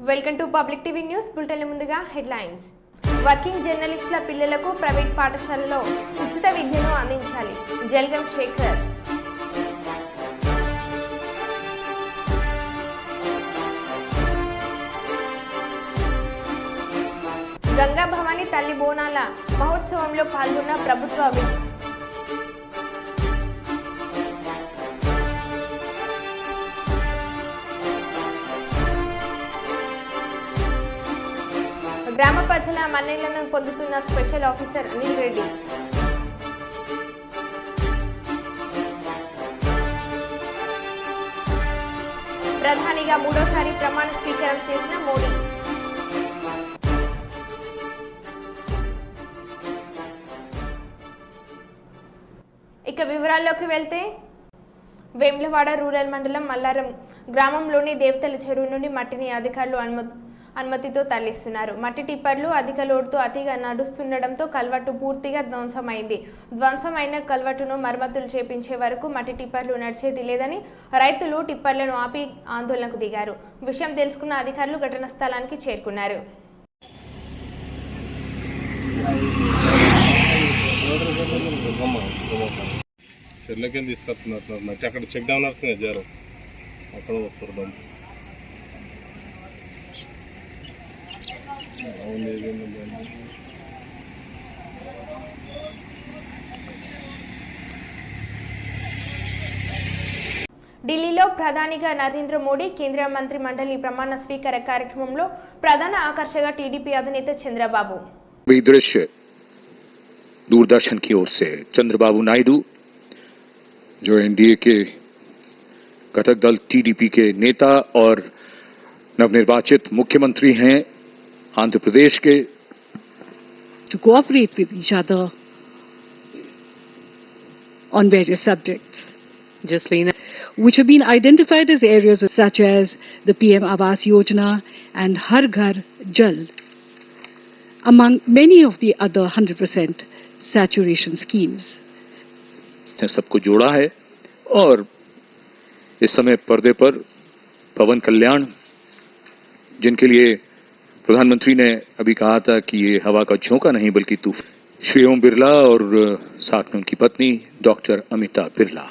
Welcome to public TV news bulletin ముందుగా headlines working జర్నలిస్టుల పిల్లలకు ప్రైవేట్ పాఠశాలలో ఉచిత విద్యను అందించాలి జల్గం శేఖర్ గంగా భవాని తల్లి బోనాల మహోత్సవంలో పాల్గొన్న ప్రభుత్వ గ్రామ ప్రజల మన్ననలను పొందుతున్న స్పెషల్ ఆఫీసర్ అనిల్ రెడ్డి ప్రధానిగా మూడోసారి ప్రమాణ స్వీకారం చేసిన మోడీ ఇక వివరాల్లోకి వెళ్తే వేములవాడ రూరల్ మండలం మల్లారం గ్రామంలోని దేవతల చెరువు నుండి మట్టిని అధికారులు అనుమతితో తరలిస్తున్నారు. మట్టి టిప్పర్లు అధిక లోడుతో అతిగా నడుస్తుండటంతో కల్వట్టు పూర్తిగా ధ్వంసమైంది. ధ్వంసమైన కల్వట్టును మరమ్మతులు చేపించే వరకు మట్టి టిప్పర్లు నడిచేది లేదని రైతులు టిప్పర్లను ఆపి ఆందోళనకు దిగారు. విషయం తెలుసుకున్న అధికారులు ఘటనా స్థలానికి చేరుకున్నారు. చెర్లకి తీసుకొస్తున్నారు మట్టి అక్కడ చెక్ డౌన్ అవుతుంది జారు అక్కడ వస్తారు ఢిల్లీలో ప్రధానిగా నరేంద్ర మోడీ కేంద్ర మంత్రి మండలి ప్రమాణ స్వీకార కార్యక్రమంలో ప్రధాన ఆకర్షగా టీడీపీ అధినేత చంద్రబాబు दृश्य दूरदर्शन की ओर से चंद्रबाबू नायडू जो एनडीए के घटक दल टीडीपी के नेता और नवनिर्वाचित मुख्यमंत्री हैं आंध्र प्रदेश के to cooperate with each other on various subjects which have been identified as areas such as the PM Awas Yojana and Har Ghar Jal among many of the other 100% saturation schemes. सबको जोड़ा है और इस समय पर्दे पर पवन कल्याण जिनके लिए प्रधानमंत्री ने अभी कहा था कि ये हवा का झोंका नहीं बल्कि तूफान, श्री ओम बिरला और साथ में उनकी पत्नी doctor Amita Birla.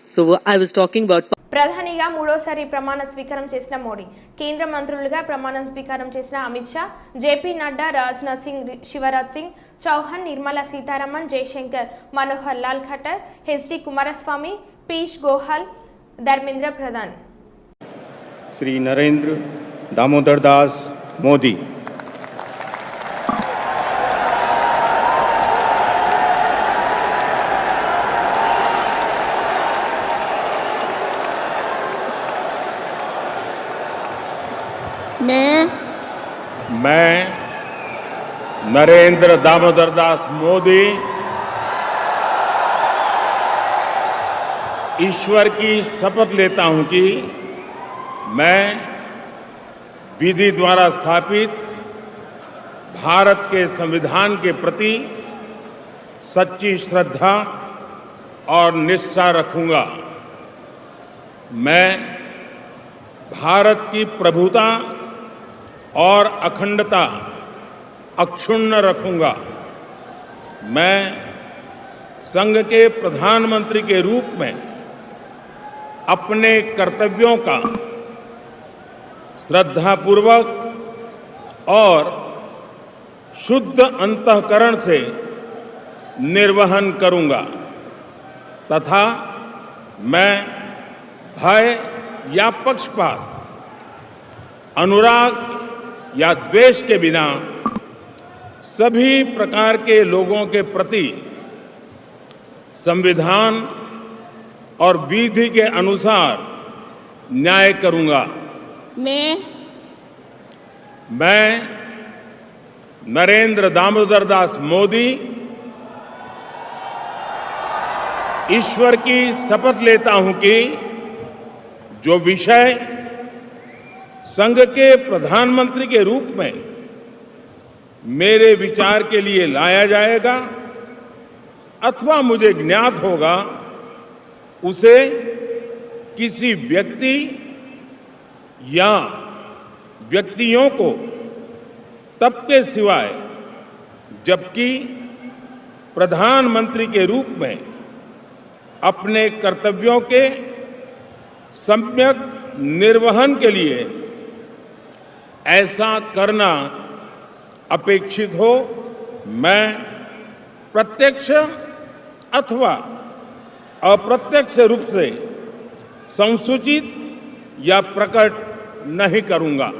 So I was talking about ప్రధానిగా మూడోసారి ప్రమాణ స్వీకారం చేసిన మోడీ కేంద్ర మంత్రులుగా ప్రమాణ స్వీకారం చేసిన అమిత్ షా, జేపీ నడ్డా, రాజ్నాథ్ సింగ్, శివరాజ్ సింగ్ చౌహాన్, నిర్మలా సీతారామన్, జయశంకర్, మనోహర్ లాల్ ఖట్టర్, హెచ్డి కుమారస్వామి, పీయూష్ గోయల్, ధర్మేంద్ర ప్రధాన్. श्री नरेंद्र दामोदर दास मोदी मैं नरेंद्र दामोदर दास मोदी ईश्वर की शपथ लेता हूं कि मैं विधि द्वारा स्थापित भारत के संविधान के प्रति सच्ची श्रद्धा और निष्ठा रखूंगा. मैं भारत की प्रभुता और अखंडता अक्षुण्ण रखूंगा. मैं संघ के प्रधानमंत्री के रूप में अपने कर्तव्यों का श्रद्धापूर्वक और शुद्ध अंतःकरण से निर्वहन करूंगा तथा मैं भय या पक्षपात, अनुराग या द्वेष के बिना सभी प्रकार के लोगों के प्रति संविधान और विधि के अनुसार न्याय करूंगा. मैं नरेंद्र दामोदर दास मोदी ईश्वर की शपथ लेता हूं कि जो विषय संघ के प्रधानमंत्री के रूप में मेरे विचार के लिए लाया जाएगा अथवा मुझे ज्ञात होगा उसे किसी व्यक्ति या व्यक्तियों को तब के सिवाय जबकि प्रधानमंत्री के रूप में अपने कर्तव्यों के सम्यक निर्वहन के लिए ऐसा करना अपेक्षित हो, मैं प्रत्यक्ष अथवा अप्रत्यक्ष रूप से संसूचित या प्रकट नहीं करूंगा।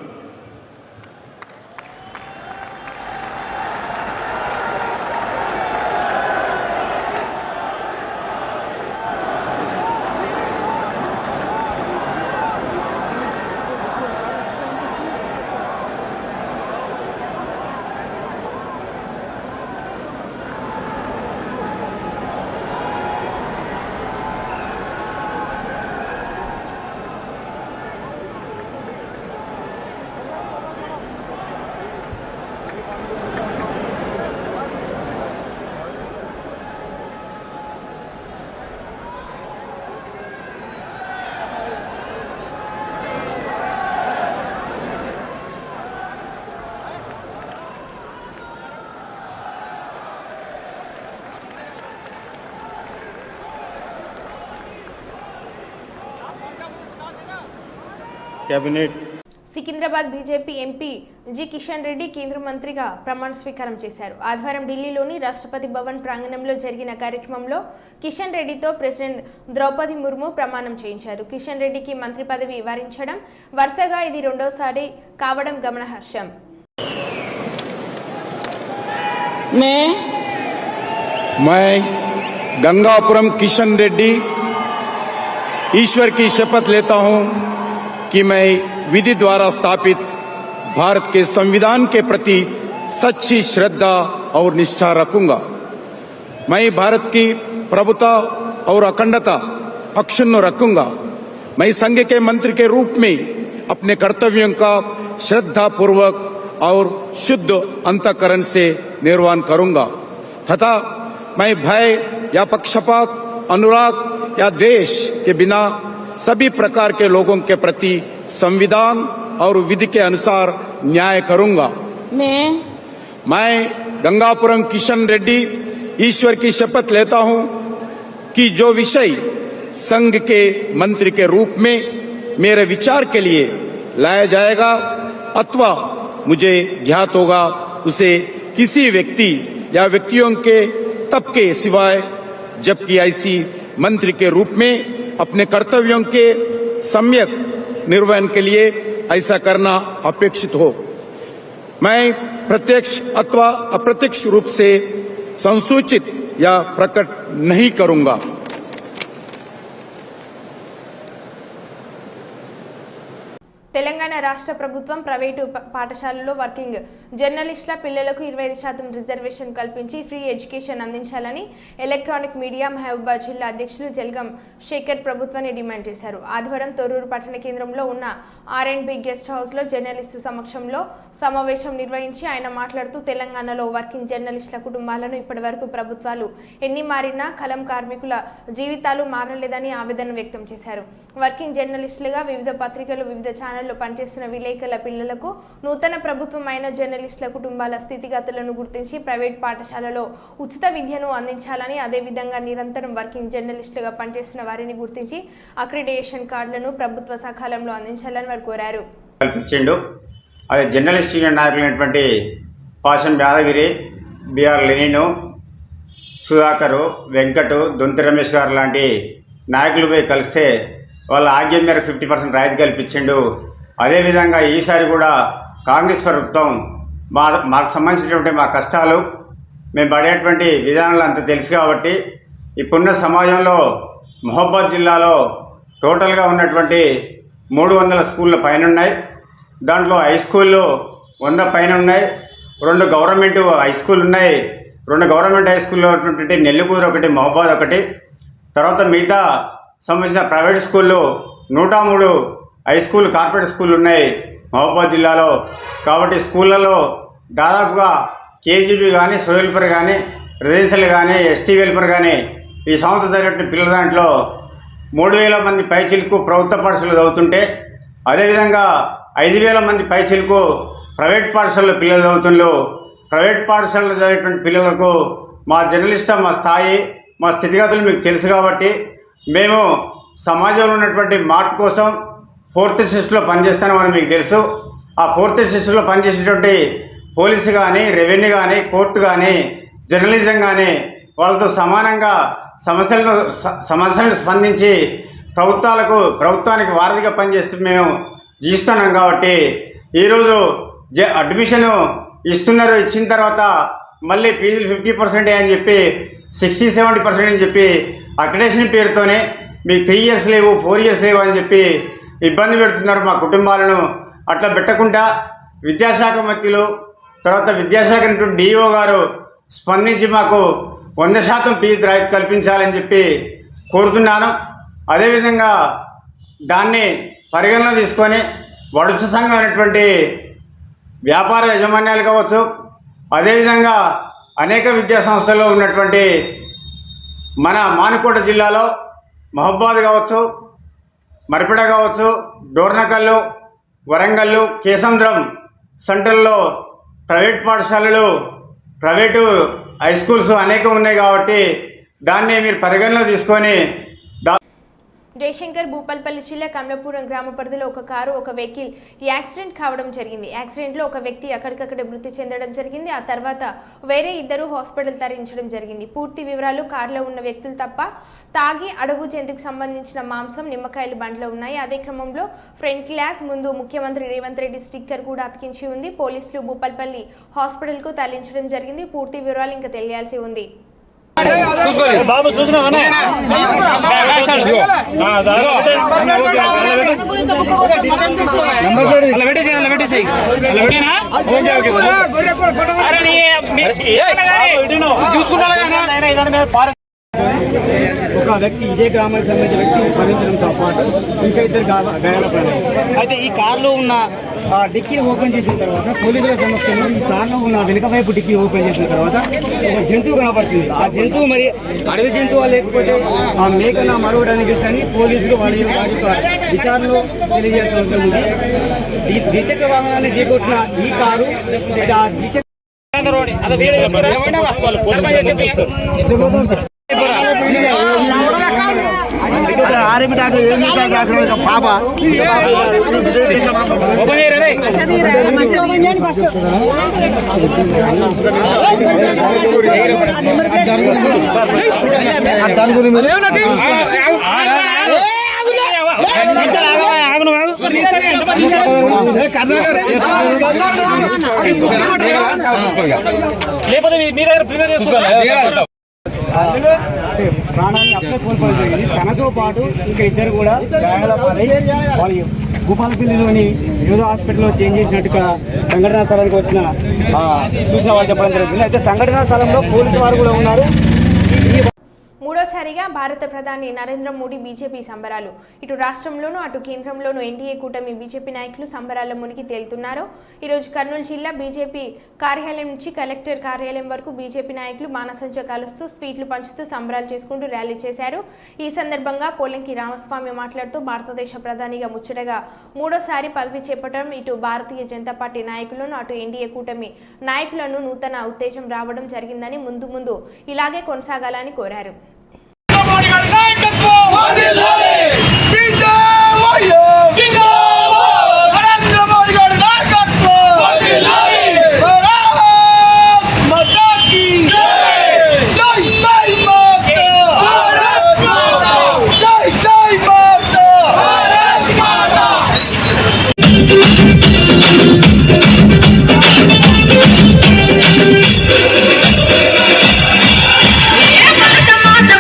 Cabinet Secunderabad BJP MP G Kishan Reddy కేంద్ర మంత్రిగా ప్రమాణ స్వీకారం చేశారు. ఆదివారం ఢిల్లీలోని రాష్ట్రపతి భవన్ ప్రాంగణంలో జరిగిన కార్యక్రమంలో కిషన్ రెడ్డితో ప్రెసిడెంట్ ద్రౌపది ముర్ము ప్రమాణం చేయించారు. కిషన్ రెడ్డికి మంత్రి పదవి వరించడం వరుసగా ఇది రెండోసారి కావడం గమనార్హం. मैं गंगापुरम किशन रेड्डी ईश्वर की शपथ लेता हूं कि मैं विधि द्वारा स्थापित भारत के संविधान के प्रति सच्ची श्रद्धा और निष्ठा रखूंगा। मैं भारत की प्रभुता और अखंडता अक्षुण्ण रखूंगा। मैं संघ के मंत्री के रूप में अपने कर्तव्यों का श्रद्धा पूर्वक और शुद्ध अंतःकरण से निर्वहन करूंगा तथा मैं भय या पक्षपात, अनुराग या द्वेष के बिना सभी प्रकार के लोगों के प्रति संविधान और विधि के अनुसार न्याय करूंगा। मैं गंगापुरम किशन रेड्डी ईश्वर की शपथ लेता हूं कि जो विषय संघ के मंत्री के रूप में मेरे विचार के लिए लाया जाएगा अथवा मुझे ज्ञात होगा उसे किसी व्यक्ति या व्यक्तियों के तब के सिवाय जबकि ऐसी मंत्री के रूप में अपने कर्तव्यों के सम्यक निर्वहन के लिए ऐसा करना अपेक्षित हो, मैं प्रत्यक्ष अथवा अप्रत्यक्ष रूप से संसूचित या प्रकट नहीं करूंगा। తెలంగాణ రాష్ట్ర ప్రభుత్వం ప్రైవేటు పాఠశాలల్లో వర్కింగ్ జర్నలిస్టుల పిల్లలకు 25% రిజర్వేషన్ కల్పించి ఫ్రీ ఎడ్యుకేషన్ అందించాలని ఎలక్ట్రానిక్ మీడియా మహబూబాబాద్ జిల్లా అధ్యక్షులు జల్గం శేఖర్ ప్రభుత్వాన్ని డిమాండ్ చేశారు. ఆదివారం తొర్రూరు పట్టణ కేంద్రంలో ఉన్న R&B గెస్ట్ హౌస్లో జర్నలిస్టు సమక్షంలో సమావేశం నిర్వహించి ఆయన మాట్లాడుతూ తెలంగాణలో వర్కింగ్ జర్నలిస్టుల కుటుంబాలను ఇప్పటివరకు ప్రభుత్వాలు ఎన్ని మారినా కలం కార్మికుల జీవితాలు మారలేదని ఆవేదన వ్యక్తం చేశారు. వర్కింగ్ జర్నలిస్టులుగా వివిధ పత్రికలు వివిధ ఛానళ్లు పనిచేస్తున్న విలేకరుల పిల్లలకు నూతన ప్రభుత్వం అయిన జర్నలిస్టుల కుటుంబాల స్థితిగతులను గుర్తించి ప్రైవేట్ పాఠశాలలో ఉచిత విద్యను అందించాలని, అదేవిధంగా నిరంతరం వర్కింగ్ జర్నలిస్టులుగా పనిచేస్తున్న వారిని గుర్తించి అక్రిడిటేషన్ కార్డులను ప్రభుత్వ సకాలంలో అందించాలని వారు కోరారు. అదే జర్నలిస్ట్ యూనియన్ నాయకులైనటువంటి పాషం యాదగిరి, బిఆర్ లెనిను, సుధాకరు, వెంకటు, దొంతి రమేష్ గారు లాంటి నాయకులు పోయి కలిస్తే వాళ్ళ ఆజ్ఞ మేరకు 50% రాయితీ కల్పించిండు. అదేవిధంగా ఈసారి కూడా కాంగ్రెస్ ప్రభుత్వం మాకు సంబంధించినటువంటి మా కష్టాలు మేము పడేటువంటి విధానాలు అంత తెలుసు కాబట్టి ఇప్పుడున్న సమాజంలో మహబూబాబాద్ జిల్లాలో టోటల్గా ఉన్నటువంటి 300 స్కూళ్ళ పైన ఉన్నాయి. దాంట్లో హై స్కూళ్ళు 100 పైన ఉన్నాయి. 2 గవర్నమెంట్ హై స్కూల్ ఉన్నాయి. 2 గవర్నమెంట్ హై స్కూల్లో ఉన్నటువంటి నెల్లికూరు ఒకటి, మహబూబాబాద్ ఒకటి. తర్వాత మిగతా సంబంధించిన ప్రైవేట్ స్కూళ్ళు 103 హై స్కూల్, కార్పొరేట్ స్కూళ్ళు ఉన్నాయి మహబూబాబాద్ జిల్లాలో. కాబట్టి స్కూళ్ళలో దాదాపుగా కేజీబీ కానీ, సో వెల్ఫేర్ కానీ, రెసిడెన్షియల్ కానీ, ఎస్టీ వెల్ఫేర్ కానీ ఈ సంవత్సరం జరిగినటువంటి పిల్లల దాంట్లో 3000 మంది పైచిలకు ప్రభుత్వ పాఠశాలలో చదువుతుంటే, అదేవిధంగా 5000 మంది పైచిలకు ప్రైవేట్ పాఠశాలలో పిల్లలు చదువుతుండ్రు. ప్రైవేట్ పాఠశాలలో చదివేటువంటి పిల్లలకు మా జర్నలిస్ట్ మా స్థాయి, మా స్థితిగతులు మీకు తెలుసు కాబట్టి మేము సమాజంలో ఉన్నటువంటి మార్పు కోసం 4th షిఫ్ట్లో పనిచేస్తామని మీకు తెలుసు. ఆ 4th షిఫ్ట్లో పనిచేసేటువంటి పోలీసు కానీ, రెవెన్యూ కానీ, కోర్టు కానీ, జర్నలిజం కానీ వాళ్ళతో సమానంగా సమస్యలను స్పందించి ప్రభుత్వానికి వారధిగా పనిచేస్తూ మేము జీవిస్తున్నాం. కాబట్టి ఈరోజు అడ్మిషన్ ఇస్తున్నారు. ఇచ్చిన తర్వాత మళ్ళీ ఫీజులు 50% అని చెప్పి 60-70% అని చెప్పి అక్రిడేషన్ పేరుతోనే మీకు 3 years లేవు, 4 years లేవు అని చెప్పి ఇబ్బంది పెడుతున్నారు మా కుటుంబాలను. అట్లా పెట్టకుండా విద్యాశాఖ మంత్రులు, తర్వాత విద్యాశాఖ డిఓ గారు స్పందించి మాకు 100% ఫీజు రాయితీ కల్పించాలని చెప్పి కోరుతున్నాను. అదేవిధంగా దాన్ని పరిగణలో తీసుకొని వడుస సంఘం అనేటువంటి వ్యాపార యాజమాన్యాలు కావచ్చు, అదేవిధంగా అనేక విద్యా సంస్థల్లో ఉన్నటువంటి మన మానుకోట జిల్లాలో మహబాద్ కావచ్చు, మరిపెడ కావచ్చు, డోర్నకల్లు, వరంగల్లు, కేసంద్రం సెంటర్లో ప్రైవేట్ పాఠశాలలు, ప్రైవేటు హై స్కూల్స్ అనేకం ఉన్నాయి. కాబట్టి దాన్ని మీరు పరిగణలో తీసుకొని జయశంకర్ భూపాల్పల్లి జిల్లా కమలాపురం గ్రామ పరిధిలో ఒక కారు ఒక వెహికల్ యాక్సిడెంట్ కావడం జరిగింది. యాక్సిడెంట్లో ఒక వ్యక్తి అక్కడికక్కడే మృతి చెందడం జరిగింది. ఆ తర్వాత వేరే 2 హాస్పిటల్ తరలించడం జరిగింది. పూర్తి వివరాలు కారులో ఉన్న వ్యక్తులు తప్ప తాగి అడవు జంతువుకు సంబంధించిన మాంసం, నిమ్మకాయలు బండ్లో ఉన్నాయి. అదే క్రమంలో ఫ్రంట్ గ్లాస్ ముందు ముఖ్యమంత్రి రేవంత్ రెడ్డి స్టిక్కర్ కూడా అతికించి ఉంది. పోలీసులు భూపాల్పల్లి హాస్పిటల్కు తరలించడం జరిగింది. పూర్తి వివరాలు ఇంకా తెలియాల్సి ఉంది. బాబు చూసినావా ఒక వ్యక్తి ఇదే గ్రామానికి సంబంధించిన వ్యక్తి మరణించడంతో పాటు ఇంకా 2 గాయాలపడ్డారు. అయితే ఈ కారులో ఉన్న డిక్కీ ఓపెన్ చేసిన తర్వాత పోలీసుల సమక్షంలో ఈ కారులో ఉన్న వెనుక వైపు డిక్కీ ఓపెన్ చేసిన తర్వాత ఒక జంతువు కనబడుతుంది. ఆ జంతువు మరి అడవి జంతువు లేకపోతే ఆ మేకన మరవడానికి అని పోలీసులు వారి యొక్క విచారణలో తెలియజేసిన అవసరం ఉంది. ద్విచక్ర వాహనాన్ని ఢీకొట్టిన ఈ కారు ఆర్మీ డాక్టర్ పాప లేకపోతే మీ దగ్గర ప్రిజర్ చేసుకోవాలి. ప్రాణాన్ని అప్పుడే కోల్పోవడం జరిగింది. తనతో పాటు ఇంకా 2 కూడా గాయాల పాలై వాళ్ళు భూపాలపల్లిలోని యోధ హాస్పిటల్లో చేంజ్ చేసినట్టుగా సంఘటనా స్థలానికి వచ్చిన చూసిన వాళ్ళు చెప్పడం జరుగుతుంది. అయితే సంఘటనా స్థలంలో పోలీసు వారు కూడా ఉన్నారు. మూడోసారిగా భారత ప్రధాని నరేంద్ర మోడీ బీజేపీ సంబరాలు. ఇటు రాష్ట్రంలోనూ అటు కేంద్రంలోనూ ఎన్డీఏ కూటమి బీజేపీ నాయకులు సంబరాల్లో మునిగి తేలుతున్నారు. ఈరోజు కర్నూలు జిల్లా బీజేపీ కార్యాలయం నుంచి కలెక్టర్ కార్యాలయం వరకు బీజేపీ నాయకులు బాణసంచా కాలుస్తూ స్వీట్లు పంచుతూ సంబరాలు చేసుకుంటూ ర్యాలీ చేశారు. ఈ సందర్భంగా పోలంకి రామస్వామి మాట్లాడుతూ భారతదేశ ప్రధానిగా ముచ్చటగా 3వ పదవి చేపట్టడం ఇటు భారతీయ జనతా పార్టీ నాయకులను అటు ఎన్డీఏ కూటమి నాయకులను నూతన ఉత్తేజం రావడం జరిగిందని ముందు ఇలాగే కొనసాగాలని కోరారు. మాత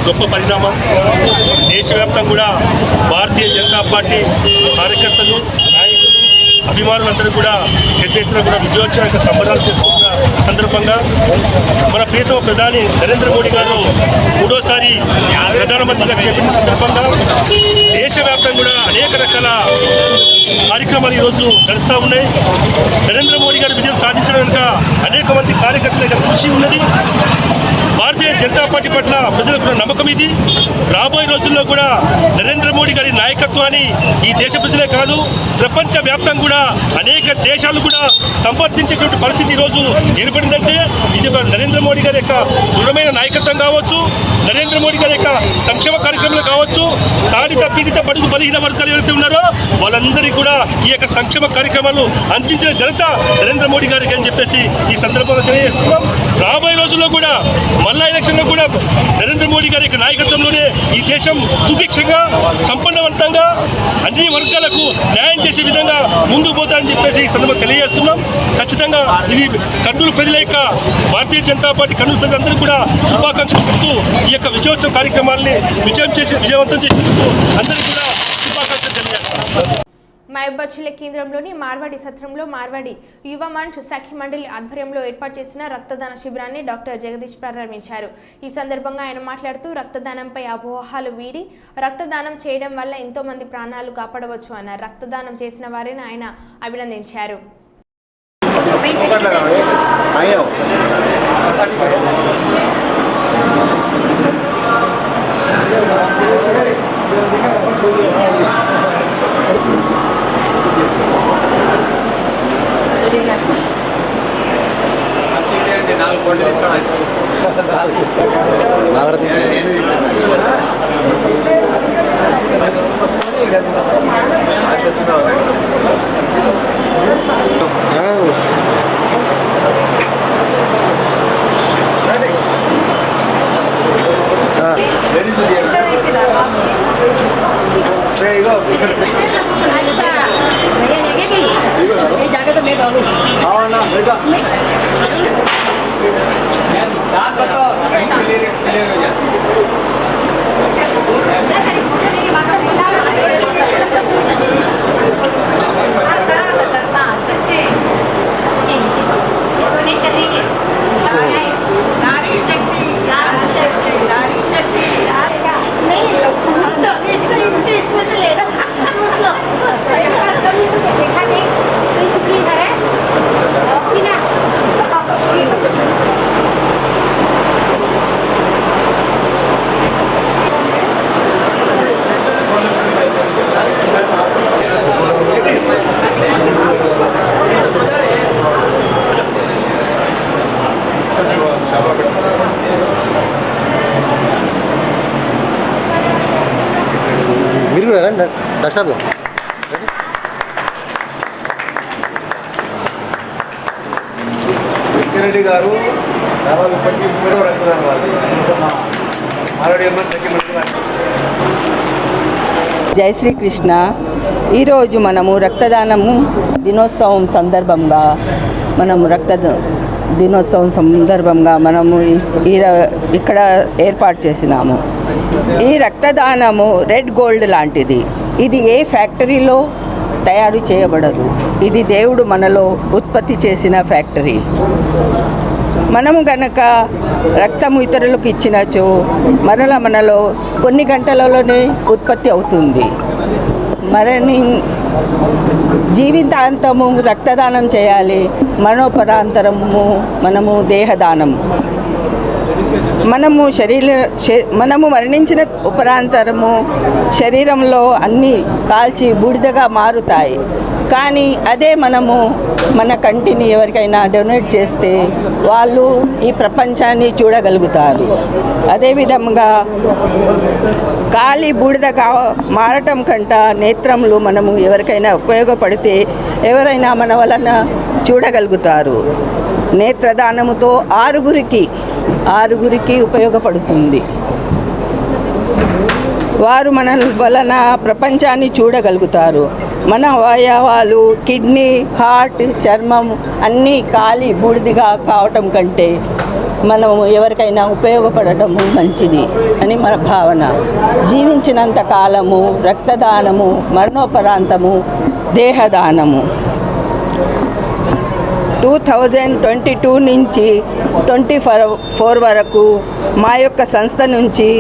గొప్ప పరిణామం. దేశవ్యాప్తంగా కూడా భారతీయ జనతా పార్టీ కార్యకర్తలు, నాయకులు, అభిమానులందరూ కూడా పెద్ద ఎత్తున కూడా విజయోత్సవ సంబరాలు చేసుకుంటున్న సందర్భంగా మన ప్రియతమ ప్రధాని నరేంద్ర మోడీ గారు మూడోసారి ప్రధానమంత్రిగా చేపట్టిన సందర్భంగా దేశవ్యాప్తంగా కూడా అనేక రకాల కార్యక్రమాలు ఈరోజు నడుస్తూ ఉన్నాయి. నరేంద్ర మోడీ గారు విజయం సాధించడం వెనుక అనేక మంది కార్యకర్తల యొక్క కృషి ఉన్నది. భారతీయ జనతా పార్టీ పట్ల ప్రజలకు కూడా నమ్మకం ఇది. రాబోయే రోజుల్లో కూడా నరేంద్ర మోడీ గారి నాయకత్వాన్ని ఈ దేశ ప్రజలే కాదు, ప్రపంచ వ్యాప్తంగా కూడా అనేక దేశాలు కూడా సంవర్ధించేటువంటి పరిస్థితి ఈరోజు ఏర్పడిందంటే ఇది నరేంద్ర మోడీ గారి యొక్క దృఢమైన నాయకత్వం కావచ్చు, నరేంద్ర మోడీ గారి యొక్క సంక్షేమ కార్యక్రమాలు కావచ్చు, తాడిత పీడిత బడుగు బలహీన వర్గాలు ఎవరైతే ఉన్నారో వాళ్ళందరికీ కూడా ఈ యొక్క సంక్షేమ కార్యక్రమాలు అందించిన ఘనత నరేంద్ర మోడీ గారికి అని చెప్పేసి ఈ సందర్భంగా తెలియజేస్తున్నాం. రాబోయే రోజుల్లో కూడా మళ్ళా ఎలక్షన్లో కూడా నరేంద్ర మోడీ గారి యొక్క నాయకత్వంలోనే ఈ దేశం సుభిక్షంగా, సంపన్నవంతంగా, అన్ని వర్గాలకు న్యాయం చేసే విధంగా ముందుకు పోతారని చెప్పేసి ఈ సందర్భంగా తెలియజేస్తున్నాం. ఖచ్చితంగా ఇది కర్నూలు ప్రజల యొక్క భారతీయ జనతా పార్టీ కర్నూలు ప్రజలందరూ కూడా శుభాకాంక్షలు పెడుతూ ఈ యొక్క విజయోత్సవ కార్యక్రమాన్ని విజయవంతం చేసేందుకు అందరికీ కూడా శుభాకాంక్షలు తెలియజేస్తున్నాం. మహబూబాబాద్ జిల్లా కేంద్రంలోని మార్వాడి సత్రంలో మార్వాడి యువ మంచ్ సఖి మండలి ఆధ్వర్యంలో ఏర్పాటు చేసిన రక్తదాన శిబిరాన్ని డాక్టర్ జగదీష్ ప్రారంభించారు. ఈ సందర్భంగా ఆయన మాట్లాడుతూ రక్తదానంపై అపోహలు వీడి రక్తదానం చేయడం వల్ల ఎంతో మంది ప్రాణాలు కాపాడవచ్చు అన్నారు. రక్తదానం చేసిన వారిని ఆయన అభినందించారు. డాక్టర్ సాబ్ వెంకరెడ్డి గారు దాదాపు ఇప్పటికీ 3వ రక్తదానం వాళ్ళు జై శ్రీకృష్ణ. ఈరోజు మనము రక్తదానము దినోత్సవం సందర్భంగా మనము ఇక్కడ ఏర్పాటు చేసినాము. ఈ రక్తదానము రెడ్ గోల్డ్ లాంటిది. ఇది ఏ ఫ్యాక్టరీలో తయారు చేయబడదు. ఇది దేవుడు మనలో ఉత్పత్తి చేసిన ఫ్యాక్టరీ. మనము గనక రక్తము ఇతరులకు ఇచ్చినచో మరల మనలో కొన్ని గంటలలోనే ఉత్పత్తి అవుతుంది. జీవితాంతము రక్తదానం చేయాలి, మరణోపరాంతరము మనము దేహదానం. మనము మరణించిన ఉపరాంతరము శరీరంలో అన్నీ కాల్చి బూడిదగా మారుతాయి. కానీ అదే మనము మన కంటిని ఎవరికైనా డొనేట్ చేస్తే వాళ్ళు ఈ ప్రపంచాన్ని చూడగలుగుతారు. అదేవిధంగా కాలి బూడిదగా మారటం కంట నేత్రములు మనము ఎవరికైనా ఉపయోగపడితే ఎవరైనా మన వలన చూడగలుగుతారు. నేత్రదానముతో ఆరుగురికి ఉపయోగపడుతుంది. వారు మన వలన ప్రపంచాన్ని చూడగలుగుతారు. మన అవయవాలు కిడ్నీ, హార్ట్, చర్మం అన్నీ కాలి బూడిదిగా కావటం కంటే మనం ఎవరికైనా ఉపయోగపడటం మంచిది అని మన భావన. జీవించినంత కాలము రక్తదానము, మరణోపరాంతము దేహదానము. 2022 నుంచి 24 వరకు మా యొక్క సంస్థ నుంచి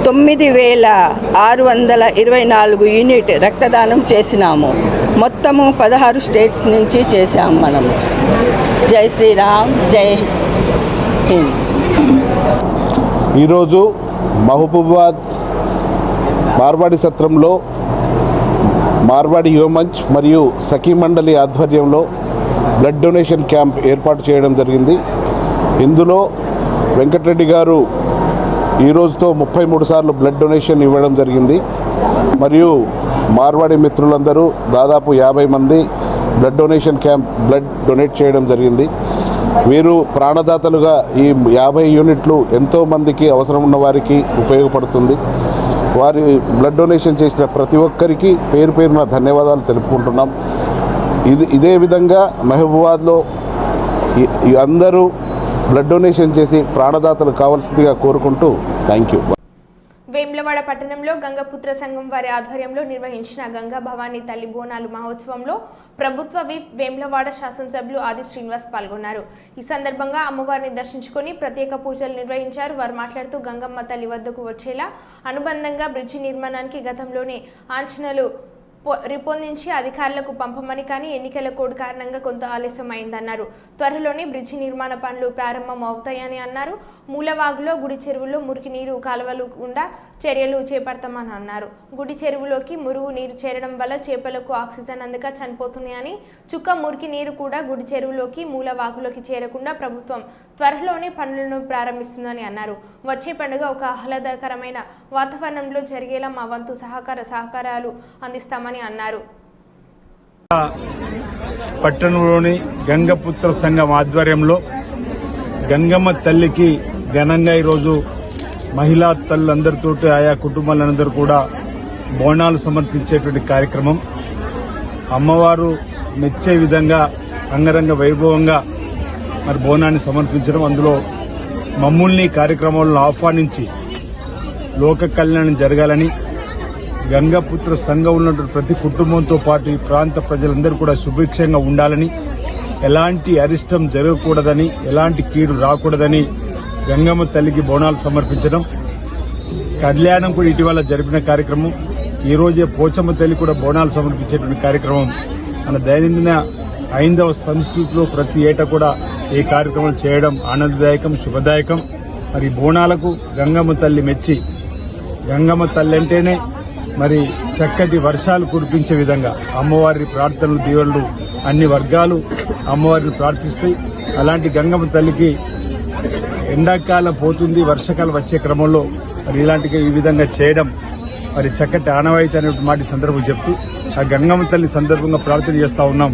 9,624 యూనిట్ రక్తదానం చేసినాము. మొత్తము 16 స్టేట్స్ నుంచి చేశాము మనము. జై శ్రీరామ్, జై హింద్. ఈరోజు మహబూబాబాద్ మార్వాడి సత్రంలో మార్వాడి యువమంచ్ మరియు సఖీ మండలి ఆధ్వర్యంలో బ్లడ్ డొనేషన్ క్యాంప్ ఏర్పాటు చేయడం జరిగింది. ఇందులో వెంకటరెడ్డి గారు ఈరోజుతో 33 సార్లు బ్లడ్ డొనేషన్ ఇవ్వడం జరిగింది. మరియు మార్వాడి మిత్రులందరూ దాదాపు 50 మంది blood donation camp blood donate చేయడం జరిగింది. వీరు ప్రాణదాతలుగా ఈ 50 యూనిట్లు ఎంతోమందికి అవసరం ఉన్న వారికి ఉపయోగపడుతుంది. వారి బ్లడ్ డొనేషన్ చేసిన ప్రతి ఒక్కరికి పేరు పేరున ధన్యవాదాలు తెలుపుకుంటున్నాం. ఇదే విధంగా మహబూబాబాద్లో అందరూ బ్లడ్ డొనేషన్ చేసి ప్రాణదాతలు కావాల్సిందిగా కోరుకుంటూ థ్యాంక్ యూ. వేములవాడ పట్టణంలో గంగపుత్ర సంఘం వారి ఆధ్వర్యంలో నిర్వహించిన గంగా భవానీ తల్లి బోనాలు మహోత్సవంలో ప్రభుత్వ విప్ వేములవాడ శాసనసభ్యులు ఆది శ్రీనివాస్ పాల్గొన్నారు. ఈ సందర్భంగా అమ్మవారిని దర్శించుకొని ప్రత్యేక పూజలు నిర్వహించారు. వారు మాట్లాడుతూ గంగమ్మ తల్లి వద్దకు వచ్చేలా అనుబంధంగా బ్రిడ్జి నిర్మాణానికి గతంలోనే అంచనాలు రూపొందించి అధికారులకు పంపమని, కానీ ఎన్నికల కోడ్ కారణంగా కొంత ఆలస్యం అయిందన్నారు. త్వరలోనే బ్రిడ్జి నిర్మాణ పనులు ప్రారంభం అవుతాయని అన్నారు. మూలవాగులో, గుడి చెరువులో మురికి నీరు కాలువలు గుండా చర్యలు చేపడతామని అన్నారు. గుడి చెరువులోకి మురుగు నీరు చేరడం వల్ల చేపలకు ఆక్సిజన్ అందక చనిపోతున్నాయని, చుక్క మురికి నీరు కూడా గుడి చెరువులోకి, మూలవాగులోకి చేరకుండా ప్రభుత్వం త్వరలోనే పనులను ప్రారంభిస్తుందని అన్నారు. వచ్చే పండుగ ఒక ఆహ్లాదకరమైన వాతావరణంలో జరిగేలా మా వంతు సహకారాలు అందిస్తామని అన్నారు. పట్టణంలోని గంగపుత్ర సంఘం ఆధ్వర్యంలో గంగమ్మ తల్లికి ఘనంగా ఈరోజు మహిళా తల్లులందరితో ఆయా కుటుంబాలందరూ కూడా బోనాలు సమర్పించేటువంటి కార్యక్రమం. అమ్మవారు మెచ్చే విధంగా అంగరంగ వైభవంగా మరి బోనాన్ని సమర్పించడం, అందులో మమ్మల్ని కార్యక్రమాలను ఆహ్వానించి లోక కళ్యాణం జరగాలని, గంగపుత్ర సంఘం ఉన్నటువంటి ప్రతి కుటుంబంతో పాటు ఈ ప్రాంత ప్రజలందరూ కూడా సుభిక్షంగా ఉండాలని, ఎలాంటి అరిష్టం జరగకూడదని, ఎలాంటి కీడు రాకూడదని గంగమ్మ తల్లికి బోనాలు సమర్పించడం. కళ్యాణం కూడా ఇటీవల జరిపిన కార్యక్రమం. ఈ రోజే పోచమ్మ తల్లి కూడా బోనాలు సమర్పించేటువంటి కార్యక్రమం. మన దైనందిన హైందవ సంస్కృతిలో ప్రతి ఏటా కూడా ఈ కార్యక్రమం చేయడం ఆనందదాయకం, శుభదాయకం. మరి బోనాలకు గంగమ్మ తల్లి మెచ్చి, గంగమ్మ తల్లి అంటేనే మరి చక్కటి వర్షాలు కురిపించే విధంగా అమ్మవారి ప్రార్థనలు, దీవెనలు అన్ని వర్గాలు అమ్మవారిని ప్రార్థిస్తాయి. అలాంటి గంగమ్మ తల్లికి ఎండాకాలం పోతుంది, వర్షాకాలం వచ్చే క్రమంలో మరి ఇలాంటి ఈ విధంగా చేయడం మరి చక్కటి ఆనవాయితీ అనే మాట సందర్భం చెప్తూ ఆ గంగమ్మ తల్లి సందర్భంగా ప్రార్థన చేస్తా ఉన్నాం.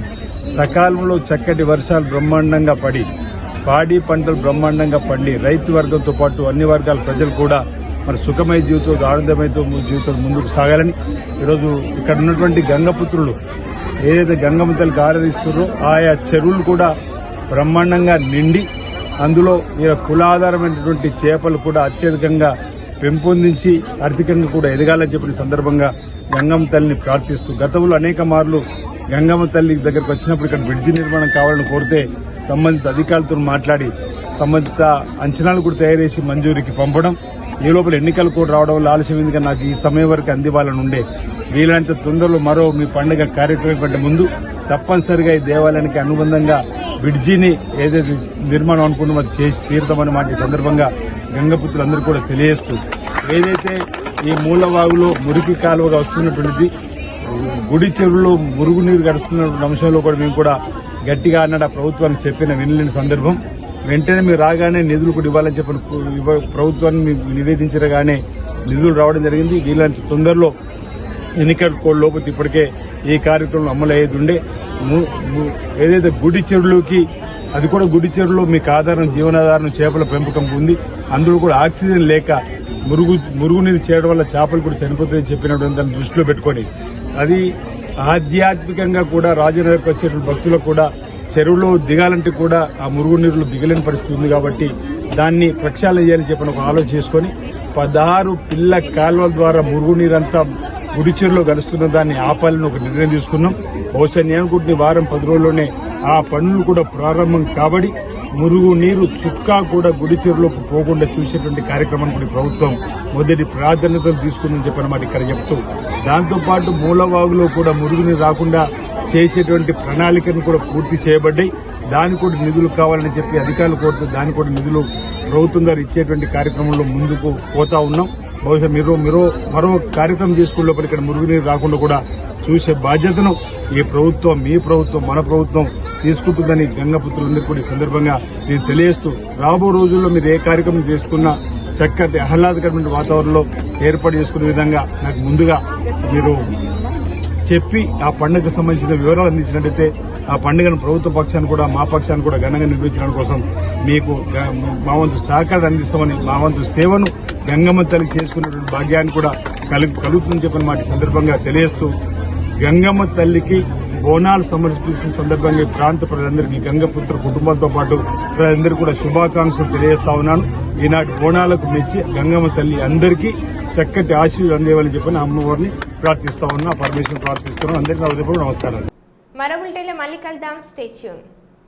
సకాలంలో చక్కటి వర్షాలు బ్రహ్మాండంగా పడి, పాడి పంటలు బ్రహ్మాండంగా పండి, రైతు వర్గంతో పాటు అన్ని వర్గాల ప్రజలు కూడా మరి సుఖమయ జీవితం, ఆనందమయ జీవితం ముందుకు సాగాలని ఈరోజు ఇక్కడ ఉన్నటువంటి గంగపుత్రులు ఏదైతే గంగమ్మ తల్లికి ఆరాధిస్తున్నారో ఆయా చెరువులు కూడా బ్రహ్మాండంగా నిండి, అందులో కులాధారమైనటువంటి చేపలు కూడా అత్యధికంగా పెంపొందించి ఆర్థికంగా కూడా ఎదగాలని చెప్పిన సందర్భంగా గంగమ్మ తల్లిని ప్రార్థిస్తూ, గతంలో అనేక మార్లు గంగమ్మ తల్లి దగ్గరకు వచ్చినప్పుడు ఇక్కడ బ్రిడ్జి నిర్మాణం కావాలని కోరితే సంబంధిత అధికారులతో మాట్లాడి సంబంధిత అంచనాలు కూడా తయారు చేసి మంజూరికి పంపడం, ఈ లోపల ఎన్నికలు కూడా రావడం వల్ల ఆలస్యం ఎందుకు నాకు ఈ సమయం వరకు అందివ్వాలని ఉండే. వీలైనంత తొందరలో మరో మీ పండుగ కార్యక్రమం కంటే ముందు తప్పనిసరిగా ఈ దేవాలయానికి అనుబంధంగా బ్రిడ్జిని ఏదైతే నిర్మాణం అనుకున్నామో అది చేసి తీరుతామని మాట ఈ సందర్భంగా గంగపుత్రులందరూ కూడా తెలియజేస్తూ, ఏదైతే ఈ మూలవాగులో మురికి కాలువగా వస్తున్నటువంటిది గుడి చెరువులో మురుగునీరు గడుస్తున్నటువంటి అంశంలో కూడా మేము కూడా గట్టిగా అన్నట్టు ప్రభుత్వానికి చెప్పిన వినలేని సందర్భం. వెంటనే మీరు రాగానే నిధులు కూడా ఇవ్వాలని చెప్పిన ప్రభుత్వాన్ని నివేదించగానే నిధులు రావడం జరిగింది. వీళ్ళంత తొందరలో ఎన్నికల కోడ్ లోపల ఇప్పటికే ఈ కార్యక్రమం అమలు అయ్యేది ఉండే. ఏదైతే గుడి చెరువులోకి, అది కూడా గుడి చెరువులో మీకు ఆధారం జీవనాధారం చేపల పెంపకం ఉంది. అందులో కూడా ఆక్సిజన్ లేక మురుగునీరు చేయడం వల్ల చేపలు కూడా చనిపోతాయని చెప్పినటువంటి దాన్ని దృష్టిలో పెట్టుకొని, అది ఆధ్యాత్మికంగా కూడా రాజనగర్కి వచ్చేటువంటి భక్తులకు కూడా చెరువులో దిగాలంటే కూడా ఆ మురుగునీరులో దిగలేని పరిస్థితి ఉంది. కాబట్టి దాన్ని ప్రక్షాళన చేయాలని చెప్పిన ఒక ఆలోచన చేసుకుని 16 పిల్ల కాలువల ద్వారా మురుగునీరంతా గుడి చెరువులో కలుస్తున్న దాన్ని ఆపాలని ఒక నిర్ణయం తీసుకున్నాం. బహుశా నేను అనుకుంటున్న వారం 10 రోజుల్లోనే ఆ పనులు కూడా ప్రారంభం కాబడి మురుగు నీరు చుక్కా కూడా గుడి చెరువులోకి పోకుండా చూసేటువంటి కార్యక్రమాన్ని కూడా ప్రభుత్వం మొదటి ప్రాధాన్యతలు తీసుకుందని చెప్పిన ఇక్కడ చెప్తూ, దాంతోపాటు మూలవాగులో కూడా మురుగునీరు రాకుండా చేసేటువంటి ప్రణాళికను కూడా పూర్తి చేయబడ్డాయి. దానికి కూడా నిధులు కావాలని చెప్పి అధికారులు కోరుతూ దానికి కూడా నిధులు ప్రభుత్వం గారు ఇచ్చేటువంటి కార్యక్రమంలో ముందుకు పోతా ఉన్నాం. బహుశా మరో కార్యక్రమం చేసుకునే లోపల ఇక్కడ మురుగునీరు రాకుండా కూడా చూసే బాధ్యతను ఈ ప్రభుత్వం, మీ ప్రభుత్వం, మన ప్రభుత్వం తీసుకుంటుందని గంగపుత్రులందరూ కూడా ఈ సందర్భంగా నేను తెలియజేస్తూ, రాబో రోజుల్లో మీరు ఏ కార్యక్రమం చేసుకున్నా చక్కటి ఆహ్లాదకరమైన వాతావరణంలో ఏర్పాటు చేసుకునే విధంగా నాకు ముందుగా మీరు చెప్పి ఆ పండుగకు సంబంధించిన వివరాలు అందించినట్టయితే ఆ పండుగను ప్రభుత్వ పక్షాన్ని కూడా మా పక్షాన్ని కూడా ఘనంగా నిర్వహించడం కోసం మీకు మా వంతు సహకారం అందిస్తామని, మా వంతు సేవను గంగమ్మ తల్లి చేసుకున్నటువంటి భాగ్యాన్ని కూడా కలుగుతుందని చెప్పిన మాట సందర్భంగా తెలియజేస్తూ, గంగమ్మ తల్లికి బోనాలు సమర్పిస్తున్న సందర్భంగా ఈ ప్రాంత ప్రజలందరికీ, గంగపుత్ర కుటుంబంతో పాటు ప్రజలందరికీ కూడా శుభాకాంక్షలు తెలియజేస్తా ఉన్నాను. ఈనాటి బోనాలకు మెచ్చి గంగమ్మ తల్లి అందరికీ చక్కటి ఆశీర్వాదం అందేవాలని చెప్పని అమ్మవారిని ప్రార్థిస్తా ఉన్నా, పరమేశ్వరుని ప్రార్థిస్తున్నాను. అందరికీ హృదయపూర్వక నమస్కారాలు. మరో బులెటిన్లో మళ్ళీ కలుద్దాం. Stay tune.